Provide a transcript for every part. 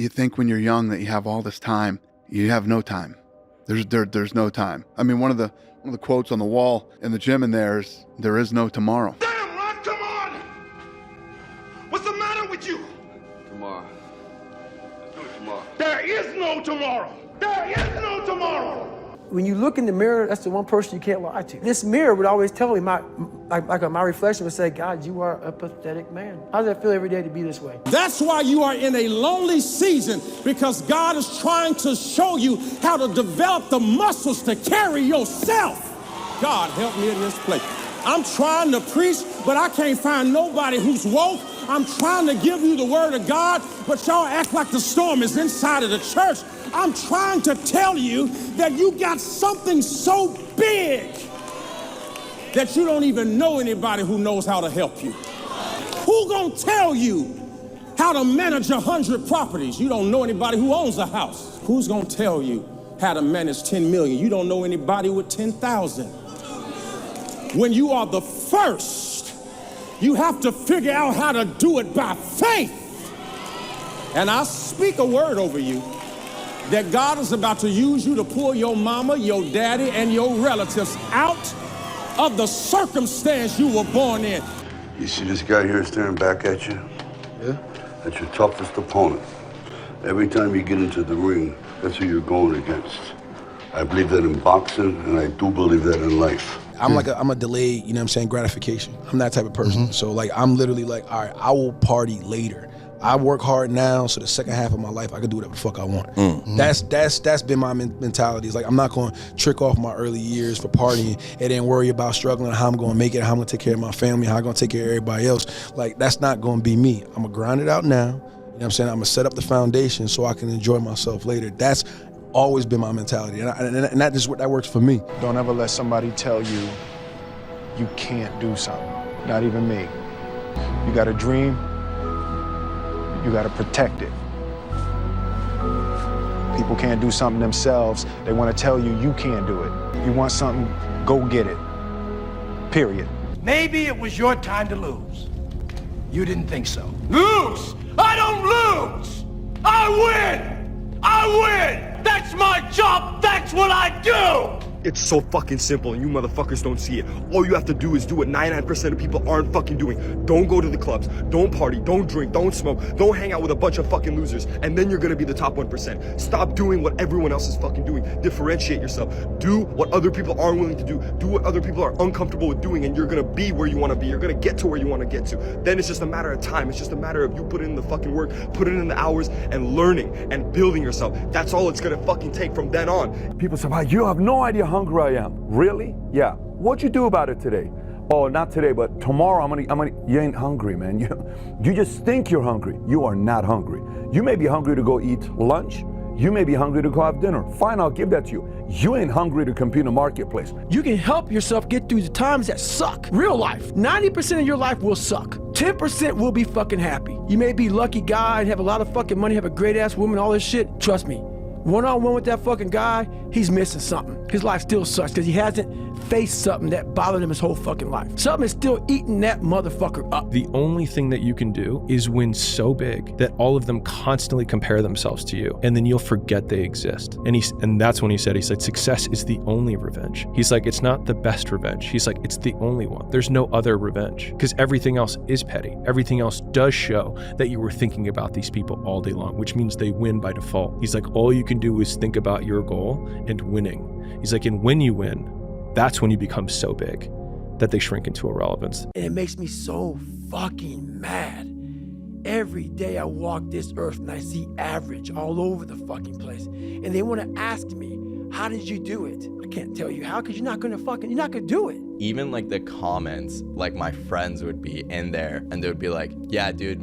You think when you're young that you have all this time. You have no time. There's no time. I mean, one of the quotes on the wall in the gym in there is no tomorrow. Damn, Ron, come on! What's the matter with you? Tomorrow. Let's do it tomorrow. There is no tomorrow. There is no tomorrow. When you look in the mirror, that's the one person you can't lie to. This mirror would always tell me, my reflection would say, God, you are a pathetic man. How does that feel every day to be this way? That's why you are in a lonely season, because God is trying to show you how to develop the muscles to carry yourself. God, help me in this place. I'm trying to preach, but I can't find nobody who's woke. I'm trying to give you the word of God, but y'all act like the storm is inside of the church. I'm trying to tell you that you got something so big that you don't even know anybody who knows how to help you. Who gonna tell you how to manage 100 properties? You don't know anybody who owns a house. Who's gonna tell you how to manage 10 million? You don't know anybody with 10,000. When you are the first, you have to figure out how to do it by faith. And I speak a word over you that God is about to use you to pull your mama, your daddy, and your relatives out of the circumstance you were born in. You see this guy here staring back at you? Yeah. That's your toughest opponent. Every time you get into the ring, that's who you're going against. I believe that in boxing, and I do believe that in life. I'm a delayed, you know what I'm saying, gratification. I'm that type of person. So like, I'm literally like, all right, I will party later. I work hard now, so the second half of my life, I can do whatever the fuck I want. That's been my mentality. It's like, I'm not going to trick off my early years for partying and then worry about struggling, how I'm going to make it, how I'm going to take care of my family, how I'm going to take care of everybody else. Like, that's not going to be me. I'm going to grind it out now. You know what I'm saying? I'm going to set up the foundation so I can enjoy myself later. That's always been my mentality, and that is what that works for me. Don't ever let somebody tell you you can't do something. Not even me. You got a dream, you got to protect it. People can't do something themselves. They want to tell you you can't do it. You want something, go get it. Period. Maybe it was your time to lose. You didn't think so. Lose! I don't lose! I win! I win! That's my job! That's what I do! It's so fucking simple and you motherfuckers don't see it. All you have to do is do what 99% of people aren't fucking doing. Don't go to the clubs, don't party, don't drink, don't smoke, don't hang out with a bunch of fucking losers, and then you're gonna be the top 1%. Stop doing what everyone else is fucking doing. Differentiate yourself. Do what other people aren't willing to do. Do what other people are uncomfortable with doing, and you're gonna be where you wanna be. You're gonna get to where you wanna get to. Then it's just a matter of time. It's just a matter of you putting in the fucking work, putting in the hours, and learning and building yourself. That's all it's gonna fucking take from then on. People say, wow, you have no idea how hungry I am. Really? Yeah. What'd you do about it today? Oh, not today, but tomorrow I'm gonna, you ain't hungry, man. You just think you're hungry. You are not hungry. You may be hungry to go eat lunch. You may be hungry to go have dinner. Fine, I'll give that to you. You ain't hungry to compete in the marketplace. You can help yourself get through the times that suck. Real life. 90% of your life will suck. 10% will be fucking happy. You may be a lucky guy and have a lot of fucking money, have a great ass woman, all this shit. Trust me. One-on-one with that fucking guy, he's missing something. His life still sucks because he hasn't faced something that bothered him his whole fucking life. Something is still eating that motherfucker up. The only thing that you can do is win so big that all of them constantly compare themselves to you, and then you'll forget they exist. And that's when he said, success is the only revenge. He's like, it's not the best revenge. He's like, it's the only one. There's no other revenge, because everything else is petty. Everything else does show that you were thinking about these people all day long, which means they win by default. He's like, all you can do is think about your goal and winning. He's like, and when you win, that's when you become so big that they shrink into irrelevance. And it makes me so fucking mad. Every day I walk this earth and I see average all over the fucking place. And they want to ask me, how did you do it? I can't tell you how, because you're not gonna do it. Even like the comments, like my friends would be in there and they would be like, yeah, dude,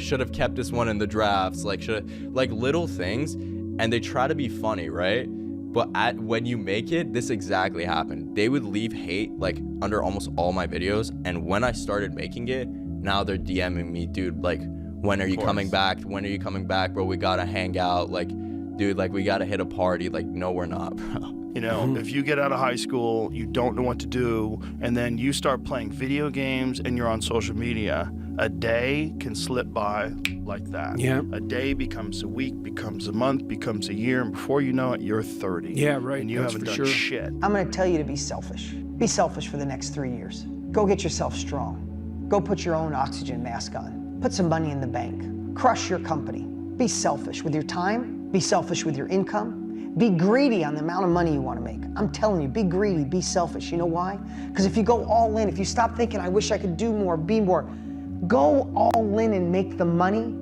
should have kept this one in the drafts, like little things. And they try to be funny, right? But when you make it, this exactly happened. They would leave hate like under almost all my videos. And when I started making it, now they're DMing me, dude, like, when are you coming back? When are you coming back, bro? We gotta hang out. Like, dude, like, we gotta hit a party. Like, no, we're not, bro. You know, if you get out of high school, you don't know what to do, and then you start playing video games and you're on social media, A day can slip by like that. Yeah. A day becomes a week, becomes a month, becomes a year, and before you know it, you're 30. Yeah, right. And you That's haven't for done sure. shit. I'm gonna tell you to be selfish. Be selfish for the next 3 years. Go get yourself strong. Go put your own oxygen mask on. Put some money in the bank. Crush your company. Be selfish with your time. Be selfish with your income. Be greedy on the amount of money you want to make. I'm telling you, be greedy, be selfish. You know why? Because if you go all in, if you stop thinking, I wish I could do more, be more, go all in and make the money.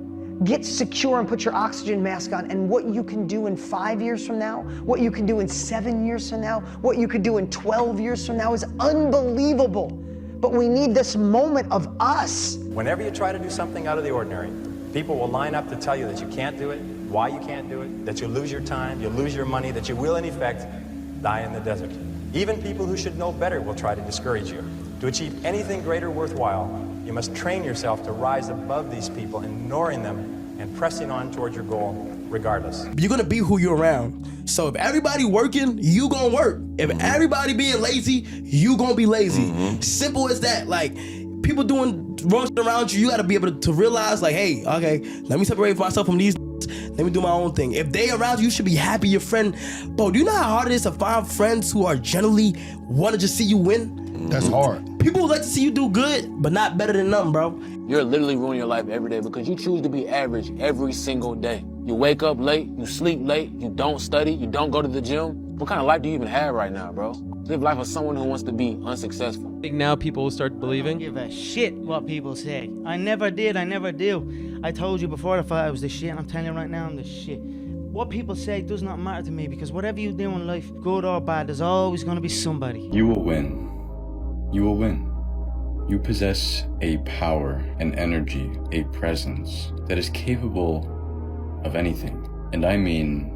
Get secure and put your oxygen mask on, and what you can do in 5 years from now, what you can do in 7 years from now, what you could do in 12 years from now is unbelievable. But we need this moment of us. Whenever you try to do something out of the ordinary, people will line up to tell you that you can't do it, why you can't do it, that you'll lose your time, you'll lose your money, that you will in effect die in the desert. Even people who should know better will try to discourage you. To achieve anything greater worthwhile, you must train yourself to rise above these people, ignoring them and pressing on towards your goal regardless. You're gonna be who you're around. So if everybody working, you gonna work. If everybody being lazy, you gonna be lazy. Simple as that. Like, people doing wrong shit around you, you gotta be able to realize, like, hey, okay, let me separate myself from these. Let me do my own thing. If they around you should be happy, your friend. Bro, do you know how hard it is to find friends who are generally want to just see you win? That's hard. People would like to see you do good, but not better than them, bro. You're literally ruining your life every day because you choose to be average every single day. You wake up late, you sleep late, you don't study, you don't go to the gym. What kind of life do you even have right now, bro? Live life of someone who wants to be unsuccessful. I think now people will start believing. I don't give a shit what people say. I never did, I never do. I told you before I thought I was the shit, and I'm telling you right now I'm the shit. What people say does not matter to me because whatever you do in life, good or bad, there's always gonna be somebody. You will win. You will win. You possess a power, an energy, a presence that is capable of anything. And I mean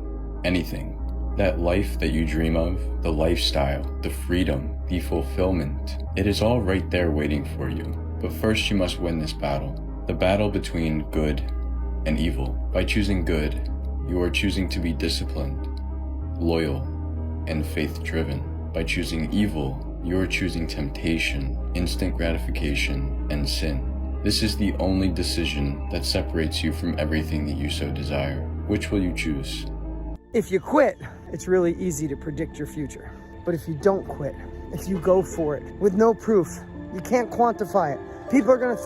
anything. That life that you dream of, the lifestyle, the freedom, the fulfillment, it is all right there waiting for you. But first you must win this battle. The battle between good and evil. By choosing good, you are choosing to be disciplined, loyal, and faith-driven. By choosing evil, you are choosing temptation, instant gratification, and sin. This is the only decision that separates you from everything that you so desire. Which will you choose? If you quit, it's really easy to predict your future. But if you don't quit, if you go for it with no proof, you can't quantify it. People are gonna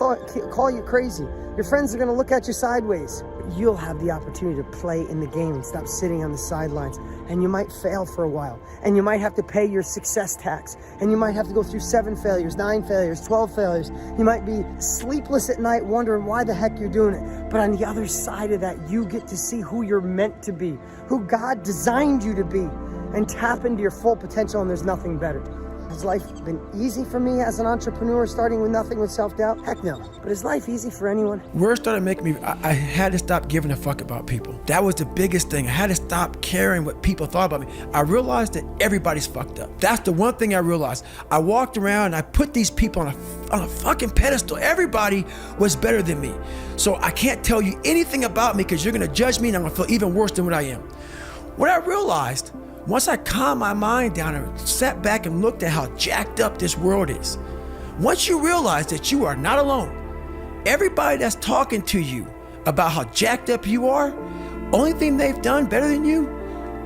call you crazy. Your friends are gonna look at you sideways. You'll have the opportunity to play in the game and stop sitting on the sidelines. And you might fail for a while. And you might have to pay your success tax. And you might have to go through 7 failures, 9 failures, 12 failures. You might be sleepless at night wondering why the heck you're doing it. But on the other side of that, you get to see who you're meant to be, who God designed you to be, and tap into your full potential, and there's nothing better. Has life been easy for me as an entrepreneur, starting with nothing with self-doubt? Heck no. But is life easy for anyone? Words started making me, I had to stop giving a fuck about people. That was the biggest thing. I had to stop caring what people thought about me. I realized that everybody's fucked up. That's the one thing I realized. I walked around and I put these people on a fucking pedestal. Everybody was better than me. So I can't tell you anything about me because you're gonna judge me and I'm gonna feel even worse than what I am. What I realized, once I calmed my mind down and sat back and looked at how jacked up this world is, once you realize that you are not alone, everybody that's talking to you about how jacked up you are, only thing they've done better than you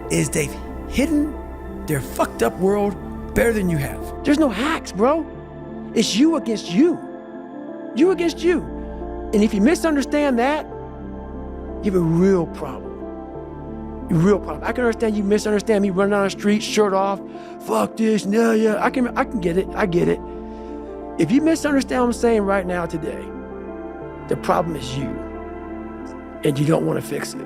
is they've hidden their fucked up world better than you have. There's no hacks, bro. It's you against you. You against you. And if you misunderstand that, you have a real problem. Real problem. I can understand you misunderstand me running down the street, shirt off, fuck this, yeah, I can get it, I get it. If you misunderstand what I'm saying right now today, the problem is you, and you don't want to fix it.